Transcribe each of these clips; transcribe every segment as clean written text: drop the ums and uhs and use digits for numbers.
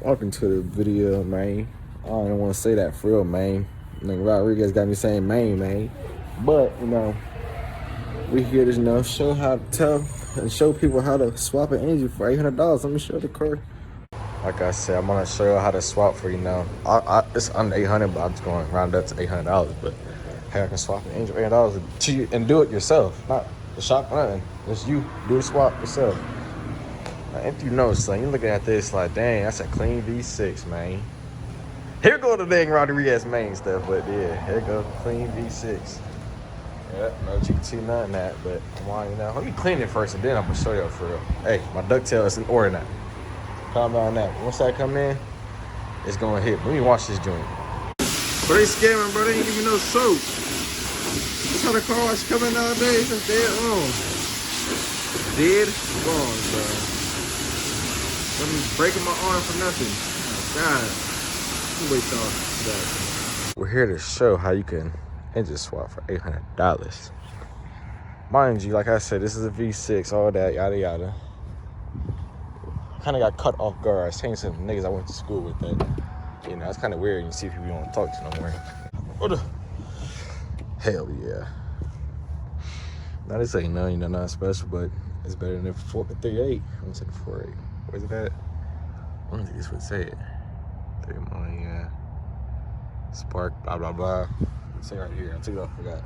Welcome to the video, man. I don't even want to say that for real, man. Nigga Rodriguez got me saying man. But, we here to, show how to tell and show people how to swap an engine for $800. Let me show the car. Like I said, I'm gonna show you how to swap for it's under $800, but I'm just going to round up to $800. But hey, I can swap an engine for $800 and do it yourself, not the shop, nothing. Just you do the swap yourself. If you know, son, you're looking at this like, dang, that's a clean V6, man. Here go the dang Rodriguez main stuff, but yeah, here go clean V6. Yep, no GT, nothing that, but come on, let me clean it first and then I'm gonna show you for real. Hey, my ducktail is in order now. Calm down now. Once that come in, it's gonna hit. Let me watch this joint. But they scamming, bro. They ain't giving no soap. That's how the car wash coming nowadays. It's dead on. Dead wrong, bro. I'm breaking my arm for nothing. God. Wait till that. We're here to show how you can engine swap for $800. Mind you, like I said, this is a V6, all that, yada yada. Kind of got cut off guard. I was saying some niggas I went to school with that. It's kind of weird. You see people you don't talk to no more. What the? Hell yeah. Now this ain't nothing, nothing special, but it's better than the 38. I'm gonna say the 48. Where's it at? I don't think this would say it. 3 money, yeah. Spark, blah, blah, blah. Say right here. I took it off, forgot.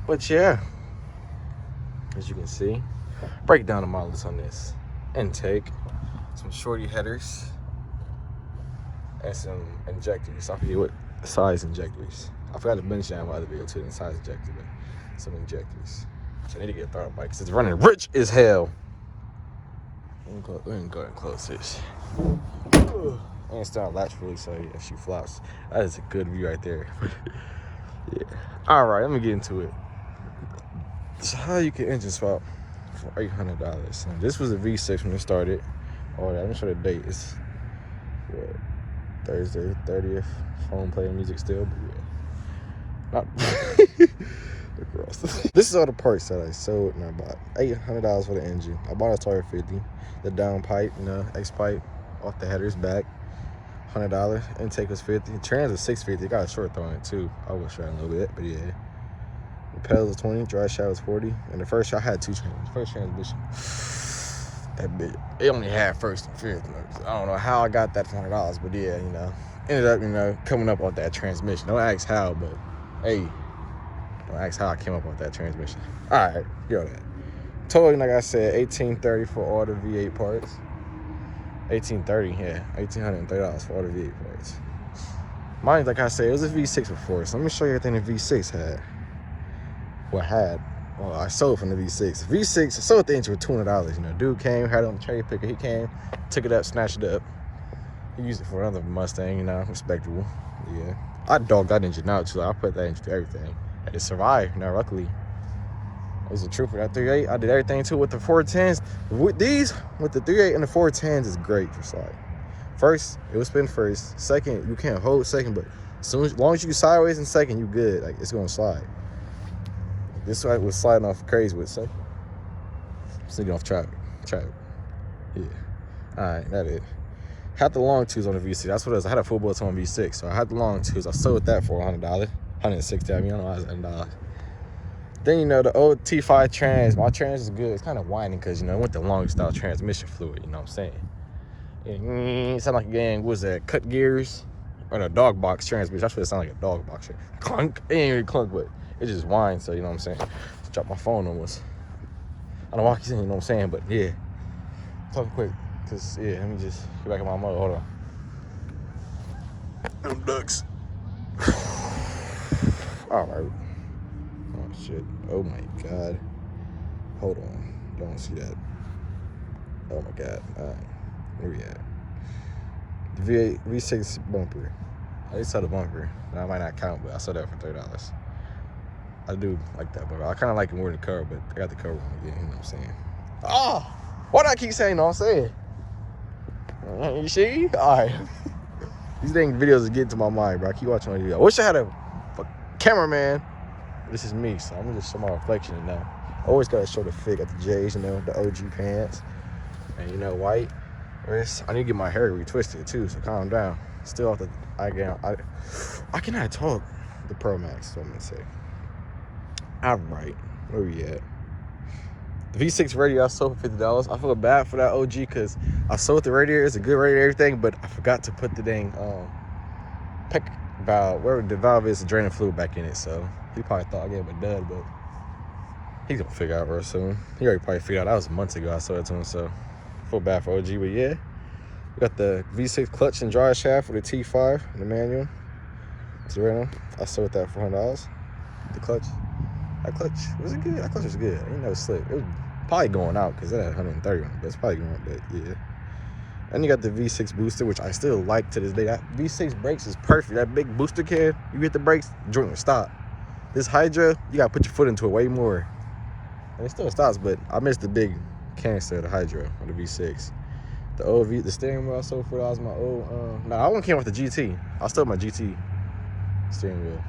But yeah, as you can see, break down the models on this. Intake, some shorty headers, and some injectors. I forget what size injectors. I forgot to mention that in my other video too, the size injector, but some injectors. So I need to get a throttle bike because it's running rich as hell. Let me go and close this. And start latch fully, so yeah, she flops. That is a good view right there. Yeah. All right, let me get into it. So how you can engine swap for $800? Now, this was a V6 when it started. Oh, let me show the date. It's what, Thursday 30th. Phone playing music still, but yeah. Not. This is all the parts that I sold and I bought. $800 for the engine. I bought a Toyota 50. The down pipe, X pipe off the headers back. $100. Intake was $50. Trans was $650. Got a short throw in it too. I was trying a little bit, but yeah. The pedals was $20. Drive shaft was $40. And the first shot had 2 transmissions. First transmission, that bitch, it only had first and fifth. I don't know how I got that for $100, but yeah, ended up, coming up off that transmission. Don't ask how, but hey, don't ask how I came up with that transmission. All right, go that. Total, like I said, $1,830 for all the V8 parts. $1,830, yeah, $1,830 for all the V8 parts. Mine, like I said, it was a V6 before, so let me show you everything the V6 had. Well, I sold from the V6. V6, I sold the engine for $200. Dude came, had it on the cherry picker. He came, took it up, snatched it up. He used it for another Mustang, respectable. Yeah, I dogged that engine out too. I put that engine through everything. And it survived. Luckily, it was a trooper. That 3.8, I did everything too with the 410s. With the 3.8 and the 410s is great for slide. First, it will spin first. Second, you can't hold second, but as long as you sideways in second, you good. Like, it's gonna slide. This one was sliding off crazy with second. Sneaking off traffic. Yeah. All right, that it. Had the long twos on the V6. That's what it was. I had a full bolt on V6, so I had the long twos. I sold that for $100, $160. I don't know, I was $100. Then the old T5 trans. My trans is good. It's kind of whining because it went the long style transmission fluid. You know what I'm saying? It sound like again, what was that? Cut gears or the dog box transmission. That's what it sounded like, a dog box. Clunk. It ain't really clunk, but it just whines. So you know what I'm saying? Just dropped my phone almost. I don't know why I keep saying, you know what I'm saying, but yeah. Talking quick. Cause yeah, let me just get back in my mode. Hold on. Them ducks. All right. Oh shit. Oh my god. Hold on. Don't see that. Oh my god. All right. Where we at? The V6 bumper. I just saw the bumper. I might not count, but I saw that for $30. I do like that bumper. I kind of like it more than the cover, but I got the cover on again. You know what I'm saying? Oh! Why do I keep saying, what I'm saying? You see? All right. These dang videos are getting to my mind, bro. I keep watching my video. I wish I had a cameraman. This is me, so I'm gonna just show my reflection now. I always gotta show the fit. Got the J's, the OG pants, and white. I need to get my hair retwisted too, so calm down. Still off the I cannot talk. The Pro Max, so I'm gonna say. Alright, where we at? The V6 radiator I sold for $50. I feel bad for that OG because I sold the radiator. It's a good radiator, everything, but I forgot to put the dang peck valve, where the valve is, draining fluid back in it. So he probably thought I gave him a dud, but he's gonna figure out real soon. He already probably figured out that was months ago I sold it to him, so I feel bad for OG, but yeah. We got the V6 clutch and drive shaft for the T5 and the manual. It's random. I sold that for $100. The clutch. That clutch, was it good? That clutch was good. It ain't never slipped. It was probably going out because it had 130 on it, but it's probably going, but yeah. And you got the V6 booster, which I still like to this day. That V6 brakes is perfect. That big booster can, you hit the brakes, the joint will stop. This Hydra, you gotta put your foot into it way more. And it still stops, but I miss the big canister of the Hydra on the V6. The old the steering wheel I sold for $4 my old, nah, I one came off the GT. I still have my GT steering wheel.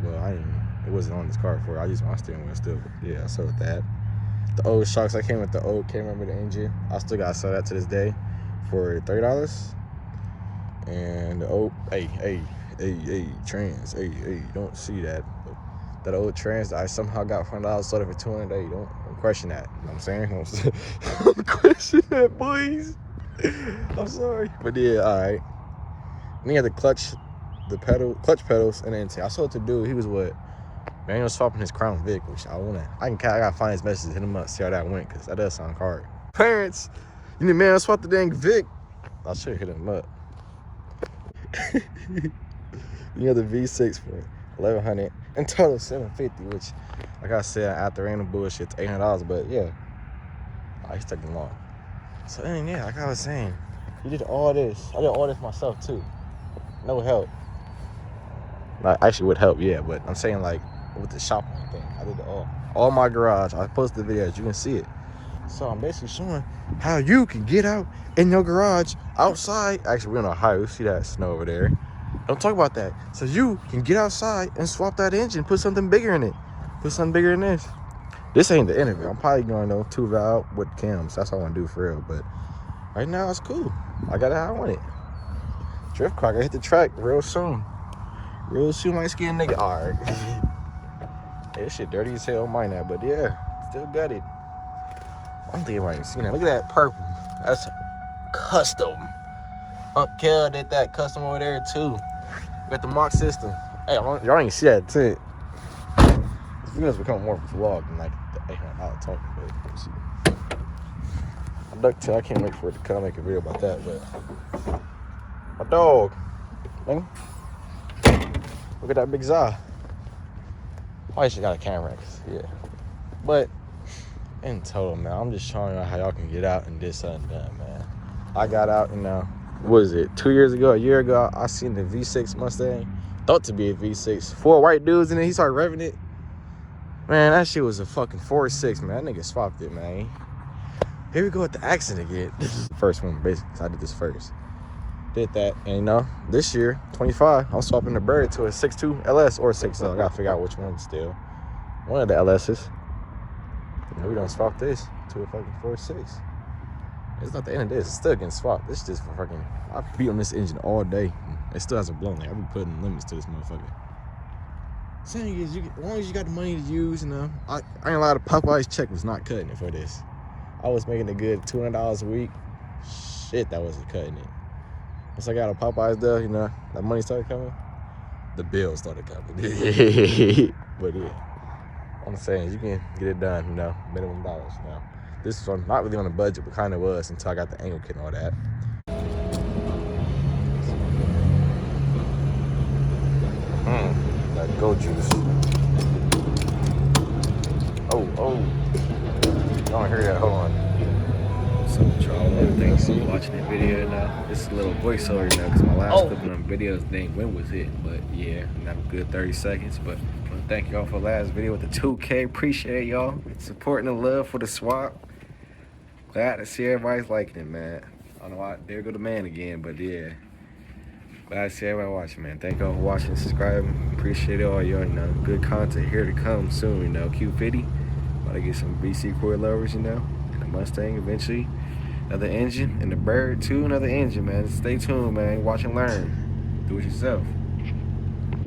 Well, it wasn't on this car before. I used my steering wheel still. But yeah, I sold that. The old shocks, I came with the old camera with the engine. I still gotta sell that to this day for $30. And the old, hey, trans, hey, don't see that. That old trans that I somehow got $100, sold it for $200. Hey, don't question that. You know what I'm saying? Don't question that, boys. I'm sorry. But yeah, alright. And he had the clutch pedals, and the intake. I sold it to dude. He was what? Man, he was swapping his Crown Vic, which I gotta find his message, hit him up, see how that went, because that does sound hard. Parents, you need man swap the dang Vic. I should hit him up. You have the V6 for $1,100 and total $750, which, like I said, after random bullshit, it's $800. But yeah, he's taking long. So then, yeah, like I was saying, he did all this. I did all this myself too. No help. Not actually would help, yeah, but I'm saying like with the shopping thing, I did it all my garage. I posted the videos, you can see it. So I'm basically showing how you can get out in your garage outside. Actually, we're in Ohio. You see that snow over there. Don't talk about that. So you can get outside and swap that engine, put something bigger in it. Put something bigger in this. This ain't the interview. I'm probably going to 2 valve with cams. That's all I want to do for real. But right now it's cool. I got it how I want it. Drift car, I hit the track real soon. Real soon, like skin nigga. All right. This shit dirty as hell, mine that, but yeah, still got it. I don't think anybody seen that. Look at that purple. That's custom. Kel did that custom over there too. We got the Mach system. Hey, y'all ain't see that too. This video's become more of a vlog than like the $800 talking, but let's see. I ducked tail. I can't wait for it to come make a video about that, but my dog. Man. Look at that big za. Probably should got a camera, yeah. But in total, man, I'm just showing you how y'all can get out and this and that, man. I got out, what is it, 2 years ago, a year ago, I seen the V6 Mustang, thought to be a V6. 4 white dudes, and then he started revving it. Man, that shit was a fucking 4.6, man. That nigga swapped it, man. Here we go with the accident again. First one, basically, so I did this first. Did that, and this year, 25, I'm swapping the bird to a 6.2 LS or 6L. I gotta figure out which one still. One of the LS's. We don't swap this to a fucking 4.6. It's not the end of this. It's still getting swapped. This is just for fucking. I beat on this engine all day. It still hasn't blown. Like, I be putting limits to this motherfucker. Saying is, as long as you got the money to use, I ain't allowed to. Popeye's check was not cutting it for this. I was making a good $200 a week. Shit, that wasn't cutting it. Once I got a Popeyes though, that money started coming. The bills started coming. But yeah, I'm saying you can get it done, minimum dollars. This is not really on a budget, but kind of was until I got the angle kit and all that. That goat juice. Oh. Don't hear that. Hold on. So, y'all, thanks for watching the video now. This is a little voiceover because my last clip on videos dang when was it? But yeah, not a good 30 seconds. But I want to thank y'all for the last video with the 2K. Appreciate y'all supporting the love for the swap. Glad to see everybody's liking it, man. I don't know why, there go the man again, but yeah. Glad to see everybody watching, man. Thank y'all for watching and subscribing. Appreciate all y'all, good content here to come soon, Q50. About to get some BC coilovers, and a Mustang eventually. Another engine, and the bird too, another engine, man. Stay tuned, man. Watch and learn. Do it yourself.